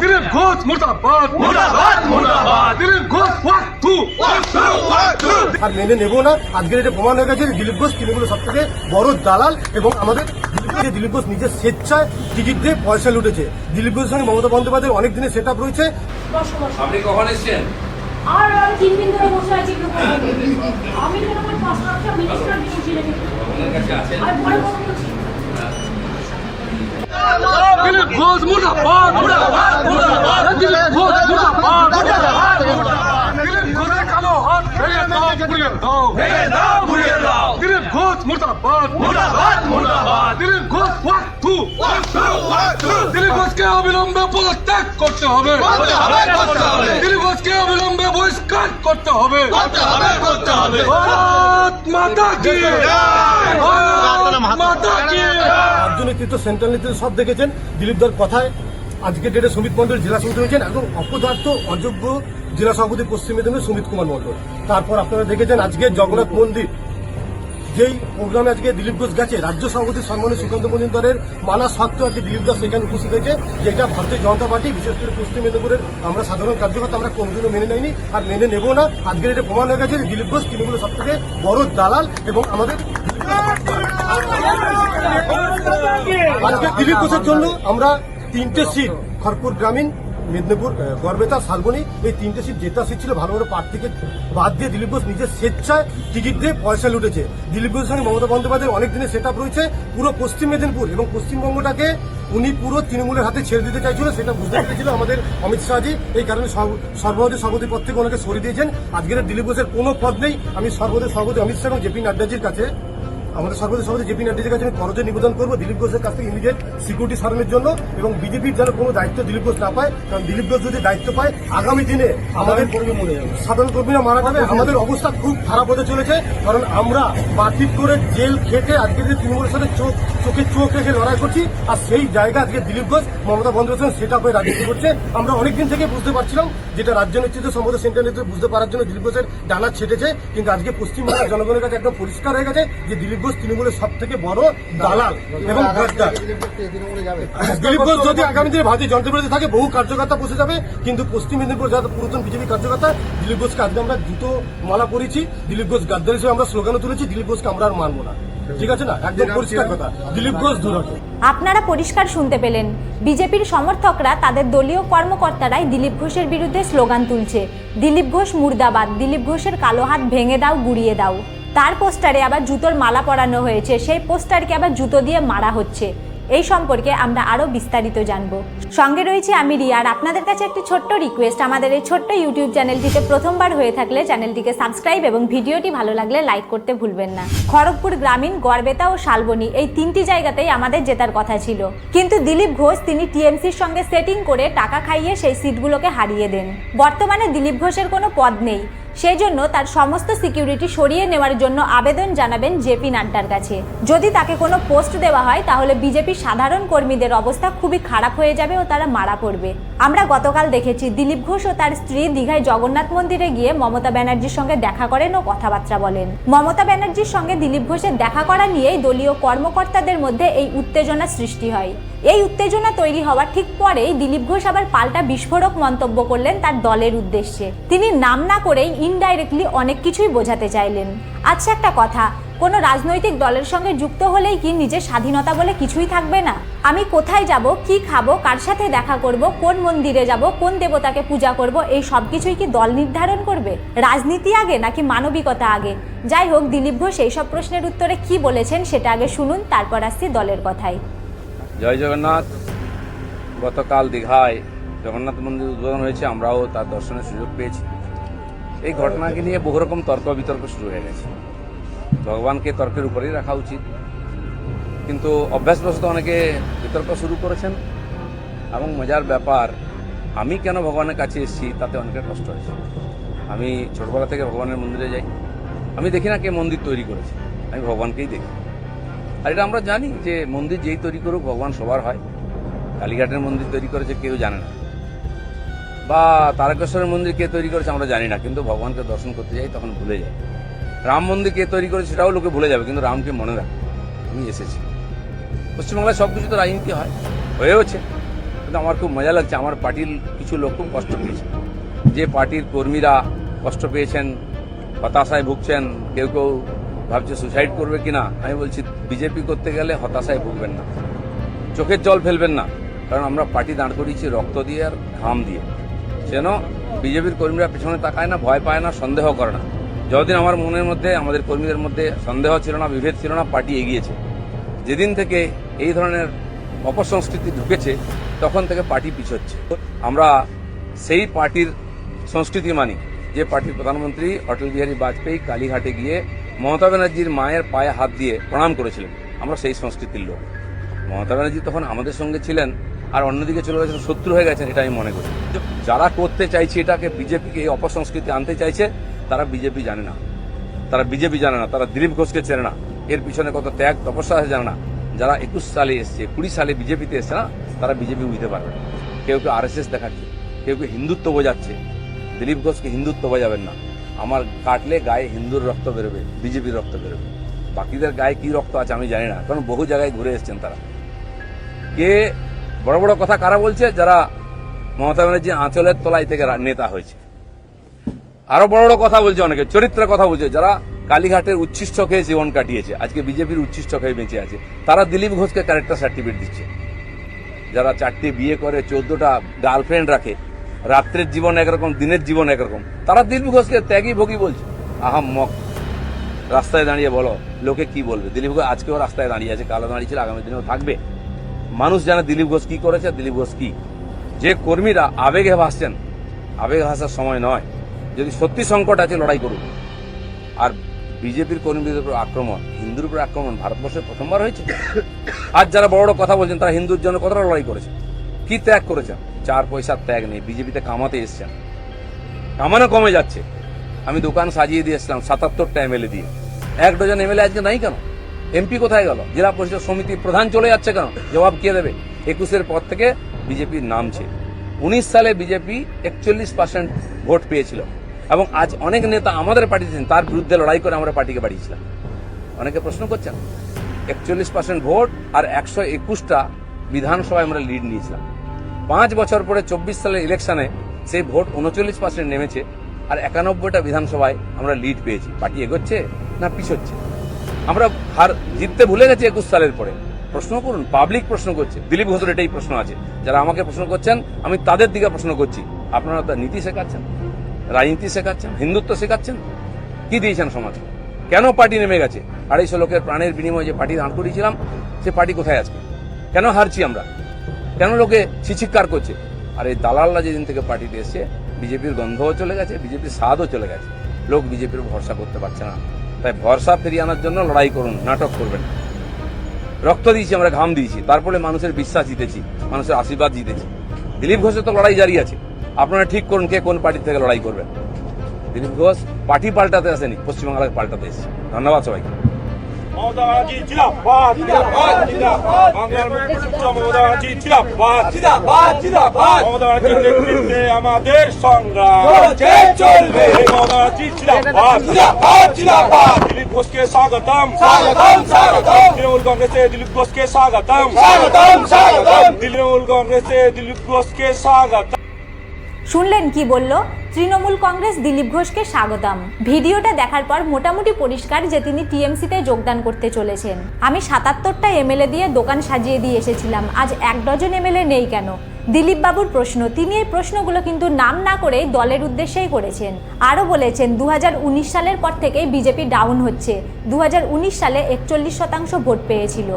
দিলীপ ঘোষ মুর্দাবাদ, মুর্দাবাদ, মুর্দাবাদ। দিলীপ ঘোষ ওয়াক টু। আর মেনে নেব না। আজকের এটা প্রমাণ হয়ে গেছে দিলীপ ঘোষ তৃণমূলের সব থেকে বড় দালাল এবং আমাদের দিলীপ ঘোষ নিজের স্বেচ্ছায় টিকিট দিয়ে পয়সা লুটেছে। দিলীপ ঘোষের সঙ্গে মমতা বন্দ্যোপাধ্যায়ের অনেক দিনের সেট আপ রয়েছে। আপনি কখন এসছেন? আর 3 দিন ধরে বসে আছি। আমি তো আমার 5 লাখ মিনিস্টার দিয়েছি রেখে। আপনার কাছে আছেন? আর পরে কথা বলছি। দিলীপ ঘোষ মুর্দাবাদ, মুর্দাবাদ, মুর্দাবাদ। দিলীপ ঘোষ মুর্দাবাদ, মুর্দাবাদ, মুর্দাবাদ। দিলীপ ঘোষের কালো হাত ভেঙে দাও, পুড়িয়ে দাও, ভেঙে দাও, গুড়িয়ে দাও। দিলীপ ঘোষ মুর্দাবাদ, মুর্দাবাদ, মুর্দাবাদ। দিলীপ ঘোষ ওয়াক টু। দিলীপ ঘোষকে অবিলম্বে পদত্যাগ করতে হবে, করতে হবে, করতে হবে। দিলীপ ঘোষকে অবিলম্বে বহিষ্কার করতে হবে। করতে হবে, করতে হবে। ভারত মাতা কি, ভারত মাতা কি। রাজ্য নেতৃত্ব, সেন্ট্রাল নেতৃত্ব সব দেখেছেন দিলীপ দার কথায় আজকে ডেটে সুমিত মন্ডল জেলা সভাপতি হয়েছেন। একদম অপদার্থ অযোগ্য জেলা সভাপতি পশ্চিম মেদিনীপুর সুমিত কুমার মন্ডল। তারপর আপনারা দেখেছেন আজকে জগন্নাথ মন্দির যেই প্রোগ্রামে আজকে দিলীপ ঘোষ গেছে, রাজ্য সভাপতি সম্মানীয় সুকান্ত মজুমদারের মানা সত্ত্বেও আজকে দিলীপ দাস সেখানে উপস্থিত হয়েছে, যেটা ভারতীয় জনতা পার্টি বিশেষ করে পশ্চিম মেদিনীপুরের আমরা সাধারণ কার্যকর্তা আমরা কোনোদিনও মেনে নেয়নি আর মেনে নেব না। আজকের এটা প্রমাণ হয়ে গেছে দিলীপ ঘোষ তৃণমূলের সব থেকে বড় দালাল এবং আমাদের আজকে দিলীপ ঘোষের জন্য আমরা 3টে সিট খড়গপুর গ্রামীণ, মেদিনীপুর, গড়বেতা, শালবনী এই 3টে সিট জেতা সিট ছিল। ভালো ভালো প্রার্থীকে বাদ দিয়ে দিলীপ ঘোষ নিজের স্বেচ্ছায় টিকিট দিয়ে পয়সা লুটেছে। দিলীপ ঘোষের সঙ্গে মমতা বন্দ্যোপাধ্যায়ের অনেক দিনের সেট আপ রয়েছে। পুরো পশ্চিম মেদিনীপুর এবং পশ্চিমবঙ্গটাকে উনি পুরো তৃণমূলের হাতে ছেড়ে দিতে চাইছিল, সেটা বুঝতে পেরেছিল আমাদের অমিত শাহজি। এই কারণে সর্বভারতীয় সভাপতি পদ থেকে ওনাকে সরিয়ে দিয়েছেন। আজকের দিলীপ ঘোষের কোনো পদ নেই। আমি সর্বভারতীয় সভাপতি অমিত শাহ এবং জেপি নাড্ডাজির কাছে, আমাদের সর্বদা সভাপতি জেপি নাড্ডাজির কাছে আমি করজোড়ে নিবেদন করবো দিলীপ ঘোষের কাছ থেকে ইমিডিয়েট সিকিউরিটি সরানোর জন্য এবং বিজেপির যেন কোনো দায়িত্ব দিলীপ ঘোষ না পায়। কারণ দিলীপ ঘোষ যদি দায়িত্ব পায় আগামী দিনে আমাদের সাধারণ কর্মীরা মারা যাবে। আমাদের অবস্থা খুব খারাপ হতে চলেছে। কারণ আমরা বাতিল করে জেল খেটে আজকে যে তৃণমূলের সাথে চোখে চোখ রেখে লড়াই করছি, আর সেই জায়গা আজকে দিলীপ ঘোষ মমতা বন্দ্যোপাধ্যায় সেটা হয়ে রাজনীতি করছে। আমরা অনেকদিন থেকে বুঝতে পারছিলাম, যেটা রাজ্য নেতৃত্ব সম্ভবত সেন্ট্রাল নেতৃত্ব বুঝতে পারার জন্য দিলীপ ঘোষের ডানা ছেটেছে। কিন্তু আজকে পশ্চিমবঙ্গের জনগণের কাছে একদম পরিষ্কার হয়ে গেছে যে দিলীপ ঘোষ তৃণমূলের সব থেকে বড় দালাল এবং গদ্দার। দিলীপ ঘোষ যদি আগামী দিনে ভারতীয় জনতা পার্টিতে থাকে বহু কার্যকর্তা বসে যাবে। কিন্তু পশ্চিম মেদিনীপুর যারা পুরাতন বিজেপি কার্যকর্তা, দিলীপ ঘোষকে আজকে আমরা জুতো মালা পরিয়েছি, দিলীপ ঘোষ গাদ্দার হিসেবে আমরা স্লোগানও তুলেছি। দিলীপ ঘোষকে আমরা আর মানবো না। ঠিক আছে না? একদম পরিষ্কার কথা, দিলীপ ঘোষ দূর হটো। আপনারা পরিষ্কার শুনতে পেলেন, বিজেপির সমর্থকরা তাদের দলীয় কর্মকর্তারাই দিলীপ ঘোষের বিরুদ্ধে স্লোগান তুলছে, দিলীপ ঘোষ মুর্দাবাদ, দিলীপ ঘোষের কালো হাত ভেঙে দাও, গুড়িয়ে দাও। তার পোস্টারে আবার জুতোর মালা পরানো হয়েছে, সেই পোস্টারকে আবার জুতো দিয়ে মারা হচ্ছে। এই সম্পর্কে আমরা আরো বিস্তারিত জানবো। সঙ্গে রয়েছে আমি রিয়া। আর আপনাদের কাছে একটি ছোট্ট রিকোয়েস্ট, আমাদের এই ছোট্ট ইউটিউব চ্যানেলটিতে প্রথমবার হয়ে থাকলে চ্যানেলটিকে সাবস্ক্রাইব এবং ভিডিওটি ভালো লাগলে লাইক করতে ভুলবেন না। খড়গপুর গ্রামীণ, গড়বেতা ও শালবনী এই 3টি জায়গাতেই আমাদের জেতার কথা ছিল, কিন্তু দিলীপ ঘোষ তিনি টিএমসির সঙ্গে সেটিং করে টাকা খাইয়ে সেই সিটগুলোকে হারিয়ে দেন। বর্তমানে দিলীপ ঘোষের কোনো পদ নেই, সেই জন্য তার সমস্ত সিকিউরিটি সরিয়ে নেওয়ার জন্য আবেদন জানাবেন জেপি নাড্ডার কাছে। যদি তাকে কোনো পোস্ট দেওয়া হয় তাহলে বিজেপির সাধারণ কর্মীদের অবস্থা খুবই খারাপ হয়ে যাবে ও তারা মারা পড়বে। আমরা গতকাল দেখেছি দিলীপ ঘোষ ও তার স্ত্রী দীঘায় জগন্নাথ মন্দিরে গিয়ে মমতা ব্যানার্জির সঙ্গে দেখা করেন ও কথাবার্তা বলেন। মমতা ব্যানার্জির সঙ্গে দিলীপ ঘোষের দেখা করা নিয়েই দলীয় কর্মকর্তাদের মধ্যে এই উত্তেজনা সৃষ্টি হয়। এই উত্তেজনা তৈরি হওয়ার ঠিক পরেই দিলীপ ঘোষ আবার পাল্টা বিস্ফোরক মন্তব্য করলেন তার দলের উদ্দেশ্যে। তিনি নাম না করেই ইনডাইরেক্টলি অনেক কিছুই বোঝাতে চাইলেন। আচ্ছা, একটা কথা, কোনো রাজনৈতিক দলের সঙ্গে যুক্ত হলেই কি নিজের স্বাধীনতা বলে কিছুই থাকবে না? আমি কোথায় যাব, কি খাবো, কার সাথে দেখা করব, কোন মন্দিরে যাব, কোন দেবতাকে পূজা করব, এই সব কিছুই কি দল নির্ধারণ করবে? রাজনীতি আগে নাকি মানবিকতা আগে? যাই হোক, দিলীপ ঘোষ এইসব প্রশ্নের উত্তরে কি বলেছেন সেটা আগে শুনুন, তারপর আসছি দলের কথায়। জয় জগন্নাথ। গতকাল দীঘায় জগন্নাথ মন্দির উদ্বোধন হয়েছে, আমরাও তার দর্শনের সুযোগ পেয়েছি। এই ঘটনাকে নিয়ে বহু রকম তর্ক বিতর্ক শুরু হয়ে গেছে। ভগবানকে তর্কের উপরেই রাখা উচিত, কিন্তু অভ্যাসবশত অনেকে বিতর্ক শুরু করেছেন। এবং মজার ব্যাপার, আমি কেন ভগবানের কাছে এসেছি তাতে অনেকের কষ্ট হয়েছে। আমি ছোটবেলা থেকে ভগবানের মন্দিরে যাই, আমি দেখি না কে মন্দির তৈরি করেছে, আমি ভগবানকেই দেখি। আর এটা আমরা জানি যে মন্দির যেই তৈরি করুক ভগবান সবার হয়। কালীঘাটের মন্দির তৈরি করেছে কেউ জানে না, বা তারকেশ্বরের মন্দির কে তৈরি করেছে আমরা জানি না, কিন্তু ভগবানকে দর্শন করতে যাই তখন ভুলে যাই। রাম মন্দির কে তৈরি করেছে সেটাও লোকে ভুলে যাবে, কিন্তু রামকে মনে রাখে, আমি এসেছি। পশ্চিমবাংলায় সব কিছু তো রাজনীতি হয়, হয়েওছে। কিন্তু আমার খুব মজা লাগছে, আমার পার্টির কিছু লোক খুব কষ্ট পেয়েছে। যে পার্টির কর্মীরা কষ্ট পেয়েছেন, হতাশায় ভুগছেন, কেউ কেউ ভাবছে সুসাইড করবে কিনা, আমি বলছি বিজেপি করতে গেলে হতাশায় ভুগবেন না, চোখের জল ফেলবেন না। কারণ আমরা পার্টি দাঁড় করিয়েছি রক্ত দিয়ে আর ঘাম দিয়ে। যেন বিজেপির কর্মীরা পেছনে তাকায় না, ভয় পায় না, সন্দেহ করে না। যতদিন আমার মনের মধ্যে, আমাদের কর্মীদের মধ্যে সন্দেহ ছিল না, বিভেদ ছিল না, পার্টি এগিয়েছে। যেদিন থেকে এই ধরনের অপসংস্কৃতি ঢুকেছে তখন থেকে পার্টি পিছোচ্ছে। আমরা সেই পার্টির সংস্কৃতি মানি যে পার্টির প্রধানমন্ত্রী অটল বিহারী বাজপেয়ী কালীঘাটে গিয়ে মমতা ব্যানার্জির মায়ের পায়ে হাত দিয়ে প্রণাম করেছিলেন। আমরা সেই সংস্কৃতির লোক। মমতা ব্যানার্জি তখন আমাদের সঙ্গে ছিলেন আর অন্যদিকে চলে গেছেন, শত্রু হয়ে গেছেন, এটা আমি মনে করি। যারা করতে চাইছে এটাকে, বিজেপিকে এই অপসংস্কৃতি আনতে চাইছে, তারা বিজেপি জানে না, তারা বিজেপি জানে না, তারা দিলীপ ঘোষকে চেনে না, এর পিছনে কত ত্যাগ তপস্যা আছে জানে না। যারা 21 সালে এসছে, 20 সালে বিজেপিতে এসছে না, তারা বিজেপি বুঝতে পারবে না। কেউ কেউ RSS দেখাচ্ছে, কেউ কেউ হিন্দুত্ব বোঝাচ্ছে। দিলীপ ঘোষকে হিন্দুত্ব বোঝাবেন না। আমার কাটলে গায়ে হিন্দুর রক্ত বেরোবে, বিজেপির রক্ত বেরোবে। বাকিদের গায়ে কি রক্ত আছে আমি জানি না, কারণ বহু জায়গায় ঘুরে এসছেন তারা। কে বড় বড় কথা কারা বলছে? যারা মমতা ব্যানার্জি আঁচলের তলায় থেকে নেতা হয়েছে। আরো বড় বড় কথা বলছে, অনেকে চরিত্রের কথা বলছে, যারা কালীঘাটের উচ্ছিষ্ট খেয়ে জীবন কাটিয়েছে, আজকে বিজেপির উচ্ছিষ্ট খেয়ে বেঁচে আছে, তারা দিলীপ ঘোষকে ক্যারেক্টার সার্টিফিকেট দিচ্ছে। যারা 4টে বিয়ে করে, 14টা গার্লফ্রেন্ড রাখে, রাত্রের জীবন একরকম, দিনের জীবন একরকম, তারা দিলীপ ঘোষকে ত্যাগী ভোগী বলছে। আহাম্মক। রাস্তায় দাঁড়িয়ে বলো লোকে কি বলবে। দিলীপ ঘোষ আজকেও রাস্তায় দাঁড়িয়ে আছে, কালো দাঁড়িয়ে ছিল, আগামী দিনেও থাকবে। মানুষ জানে দিলীপ ঘোষ কি করেছে, দিলীপ ঘোষ কি। যে কর্মীরা আবেগে ভাসছেন, আবেগে ভাসার সময় নয়। যদি সত্যি সংকট আছে লড়াই করুন। আর বিজেপির কর্মীদের উপর আক্রমণ, হিন্দুর উপর আক্রমণ ভারতবর্ষে প্রথমবার হয়েছে। আজ যারা বড় বড় কথা বলছেন, তারা হিন্দুর জন্য কতটা লড়াই করেছে, কি ত্যাগ করেছেন। 4 পয়সার ত্যাগ নেই, বিজেপিতে কামাতে এসছেন, কামানো কমে যাচ্ছে। আমি দোকান সাজিয়ে দিয়েছিলাম 77টা MLA দিয়ে, 1 ডজন MLA আজকে নাই কেন? MP কোথায় গেল? জেলা পরিষদ সমিতির প্রধান চলে যাচ্ছে কেন? জবাব কে দেবে? 21-এর পর থেকে বিজেপির নামছে। 19 সালে বিজেপি 41% ভোট পেয়েছিল, এবং আজ অনেক নেতা আমাদের পার্টিতে তার বিরুদ্ধে লড়াই করে আমরা পার্টিকে বাড়িয়েছিলাম। অনেকে প্রশ্ন করছেন, 41% ভোট আর 121টা বিধানসভায় আমরা লিড নিয়েছিলাম। 5 বছর পরে 24 সালের ইলেকশনে সেই ভোট 39% নেমেছে, আর 91টা বিধানসভায় আমরা লিড পেয়েছি। পার্টি এগোচ্ছে না পিছোচ্ছে? আমরা হার জিততে ভুলে গেছি 21 সালের পরে। প্রশ্ন করুন, পাবলিক প্রশ্ন করছে, দিলীপ ঘোষের এটাই প্রশ্ন আছে। যারা আমাকে প্রশ্ন করছেন, আমি তাদের দিকে প্রশ্ন করছি। আপনারা তো নীতি শেখাচ্ছেন, রাজনীতি শেখাচ্ছেন, হিন্দুত্ব শেখাচ্ছেন, কি দিয়েছেন সমাজকে? কেন পার্টি নেমে গেছে? 250 লোকের প্রাণের বিনিময়ে যে পার্টি দান করিয়েছিলাম, সে পার্টি কোথায় আছে? কেন হারছি আমরা? কেন লোকে ছিচিৎকার করছে? আর এই দালালরা যেদিন থেকে পার্টিতে এসছে, বিজেপির গন্ধও চলে গেছে, বিজেপির স্বাদও চলে গেছে। লোক বিজেপির ভরসা করতে পারছে না। তাই ভরসা ফিরিয়ে আনার জন্য লড়াই করুন, নাটক করবেন। রক্ত দিয়েছি আমরা, ঘাম দিয়েছি, তারপরে মানুষের বিশ্বাস জিতেছি, মানুষের আশীর্বাদ জিতেছি। দিলীপ ঘোষের তো লড়াই জারি আছে। আপনারা ঠিক করুন কে কোন পার্টি থেকে লড়াই করবেন। দিলীপ ঘোষ পার্টি পাল্টাতে আসেনি, পশ্চিমবাংলাকে পাল্টাতে এসেছে। ধন্যবাদ সবাইকে। মমতা ব্যানার্জি জিন্দাবাদ, জিন্দাবাদ, জিন্দাবাদ। বাংলার মুখ্যমন্ত্রী মমতা ব্যানার্জি জিন্দাবাদ, জিন্দাবাদ, জিন্দাবাদ। মমতা ব্যানার্জির নেতৃত্বে আমাদের সংগ্রাম চলবে। মমতা ব্যানার্জি জিন্দাবাদ, জিন্দাবাদ, জিন্দাবাদ। দিলীপ ঘোষকে স্বাগতম, স্বাগতম, স্বাগতম। তৃণমূল কংগ্রেসে দিলীপ ঘোষকে স্বাগতম, স্বাগতম, স্বাগতম। তৃণমূল কংগ্রেসে দিলীপ ঘোষকে স্বাগতম। শুনলেন কি বলল? তৃণমূল কংগ্রেস দিলীপ ঘোষকে স্বাগতম। ভিডিওটা দেখার পর মোটামুটি পরিষ্কার যে তিনি টিএমসিতে যোগদান করতে চলেছেন। আমি 77টা MLA দিয়ে দোকান সাজিয়ে দিয়ে এসেছিলাম, আজ 1 ডজন MLA নেই কেন? দিলীপ বাবুর প্রশ্ন। তিনি এই প্রশ্নগুলো কিন্তু নাম না করে দলের উদ্দেশ্যেই করেছেন। আরও বলেছেন 2019 সালের পর থেকেই বিজেপি ডাউন হচ্ছে। 2019 সালে 41% ভোট পেয়েছিল।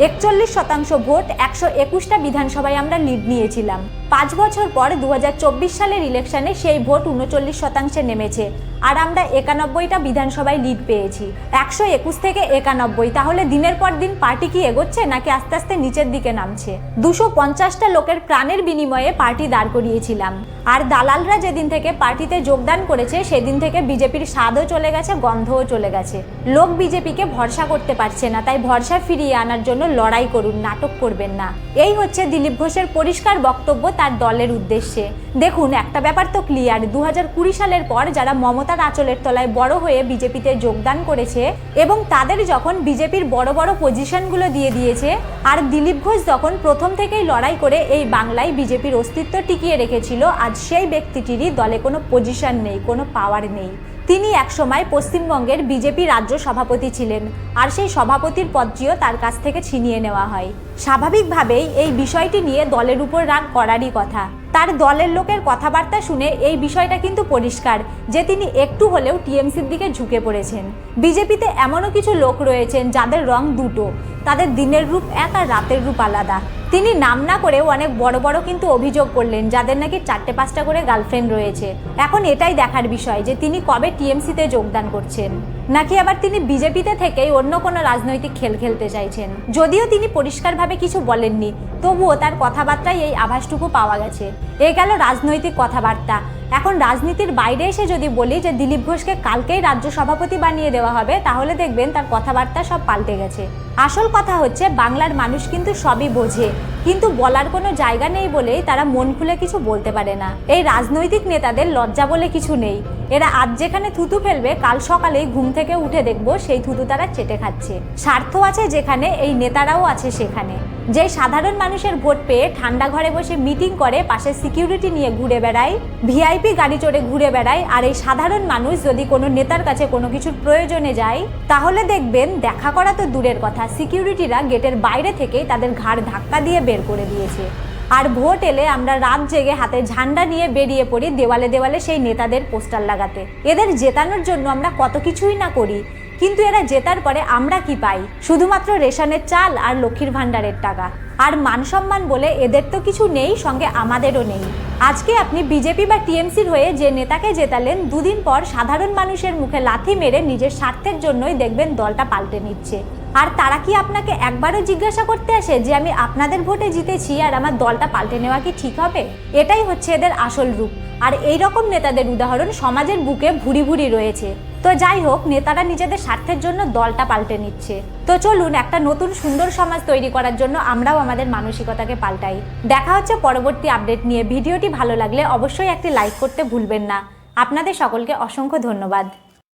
41% ভোট, 121টা বিধানসভায় আমরা লিড নিয়েছিলাম। 5 বছর পর 2024 সালের ইলেকশনে সেই ভোট 39% নেমেছে, আর আমরা 91টা বিধানসভায় লিড পেয়েছি। 121 থেকে 91, তাহলে দিনের পর দিন পার্টি কি এগোচ্ছে নাকি আস্তে আস্তে নিচের দিকে নামছে? 250টা লোকের প্রাণের বিনিময়ে পার্টি দাঁড় করিয়েছিলাম, আর দালালরা যেদিন থেকে পার্টিতে যোগদান করেছে সেদিন থেকে বিজেপির স্বাদও চলে গেছে, গন্ধও চলে গেছে। লোক বিজেপিকে ভরসা করতে পারছে না, তাই ভরসা ফিরিয়ে আনার জন্য লড়াই করুন, নাটক করবেন না। এই হচ্ছে দিলীপ ঘোষের পরিষ্কার বক্তব্য। তার দলের উদ্দেশ্যে। দেখুন, একটা ব্যাপার তো ক্লিয়ার, 2020 সালের পর যারা মমতার আঁচলের তলায় বড় হয়ে বিজেপিতে যোগদান করেছে এবং তাদের যখন বিজেপির বড় বড় পজিশনগুলো দিয়ে দিয়েছে, আর দিলীপ ঘোষ যখন প্রথম থেকেই লড়াই করে এই বাংলায় বিজেপির অস্তিত্ব টিকিয়ে রেখেছিল, আজ সেই ব্যক্তিটিরই দলে কোনো পজিশন নেই, কোনো পাওয়ার নেই। তিনি একসময় পশ্চিমবঙ্গের বিজেপি রাজ্য সভাপতি ছিলেন, আর সেই সভাপতির পদটিও তার কাছ থেকে ছিনিয়ে নেওয়া হয়। স্বাভাবিকভাবেই এই বিষয়টি নিয়ে দলের উপর রাগ করারই কথা। তার দলের লোকের কথাবার্তা শুনে এই বিষয়টা কিন্তু পরিষ্কার যে তিনি একটু হলেও টিএমসির দিকে ঝুঁকে পড়েছেন। বিজেপিতে এমনও কিছু লোক রয়েছেন যাদের রং দুটো, তাদের দিনের রূপ এক আর রাতের রূপ আলাদা। তিনি নাম না করেও অনেক বড় বড় কিন্তু অভিযোগ করলেন যাদের নাকি 4-5টা করে গার্লফ্রেন্ড রয়েছে। এখন এটাই দেখার বিষয় যে তিনি কবে টিএমসিতে যোগদান করছেন, নাকি আবার তিনি বিজেপিতে থেকেই অন্য কোনো রাজনৈতিক খেল খেলতে চাইছেন। যদিও তিনি পরিষ্কারভাবে কিছু বলেননি, তবুও তার কথাবার্তায় এই আভাসটুকু পাওয়া গেছে। এ গেল রাজনৈতিক কথাবার্তা। এখন রাজনীতির বাইরে এসে যদি বলি যে দিলীপ ঘোষকে কালকেই রাজ্য সভাপতি বানিয়ে দেওয়া হবে, তাহলে দেখবেন তার কথাবার্তা সব পাল্টে গেছে। আসল কথা হচ্ছে, বাংলার মানুষ কিন্তু সবই বোঝে, কিন্তু বলার কোনো জায়গা নেই বলেই তারা মন খুলে কিছু বলতে পারে না। এই রাজনৈতিক নেতাদের লজ্জা বলে কিছু নেই। এরা আজ যেখানে থুতু ফেলবে, কাল সকালেই ঘুম থেকে উঠে দেখবো সেই থুতু তারা চেটে খাচ্ছে। স্বার্থ আছে যেখানে, এই নেতারাও আছে সেখানে। যে সাধারণ মানুষের ভোট পেয়ে ঠান্ডা ঘরে বসে মিটিং করে, পাশে সিকিউরিটি নিয়ে ঘুরে বেড়ায়, ভিআইপি গাড়ি চড়ে ঘুরে বেড়ায়, আর এই সাধারণ মানুষ যদি কোনো নেতার কাছে কোনো কিছুর প্রয়োজনে যায়, তাহলে দেখবেন দেখা করা তো দূরের কথা, সিকিউরিটিরা গেটের বাইরে থেকেই তাদের ঘাড় ধাক্কা দিয়ে বের করে দিয়েছে। আর ভোট এলে আমরা রাত জেগে হাতে ঝান্ডা নিয়ে বেরিয়ে পড়ি দেওয়ালে দেওয়ালে সেই নেতাদের পোস্টার লাগাতে। এদের জেতানোর জন্য আমরা কত কিছুই না করি, কিন্তু এরা জেতার পরে আমরা কি পাই? শুধুমাত্র রেশনের চাল আর লক্ষ্মীর ভাণ্ডারের টাকা। আর মান সম্মান বলে এদের তো কিছু নেই, সঙ্গে আমাদেরও নেই। আজকে আপনি বিজেপি বা টিএমসির হয়ে যে নেতাকে জেতালেন, দুদিন পর সাধারণ মানুষের মুখে লাথি মেরে নিজের স্বার্থের জন্যই দেখবেন দলটা পাল্টে নিচ্ছে। আর তারা কি আপনাকে একবারও জিজ্ঞাসা করতে আসে যে আমি আপনাদের ভোটে জিতেছি আর আমার দলটা পাল্টে নেওয়া কি ঠিক হবে? এটাই হচ্ছে এদের আসল রূপ। আর এই রকম নেতাদের উদাহরণ সমাজের বুকে ভুরি ভুরি রয়েছে। তো যাই হোক, নেতারা নিজেদের স্বার্থের জন্য দলটা পাল্টে নিচ্ছে। তো চলুন একটা নতুন সুন্দর সমাজ তৈরি করার জন্য আমরাও আমাদের মানসিকতাকে পাল্টাই। দেখা হচ্ছে পরবর্তী আপডেট নিয়ে। ভিডিওটি ভালো লাগলে অবশ্যই একটি লাইক করতে ভুলবেন না। আপনাদের সকলকে অসংখ্য ধন্যবাদ।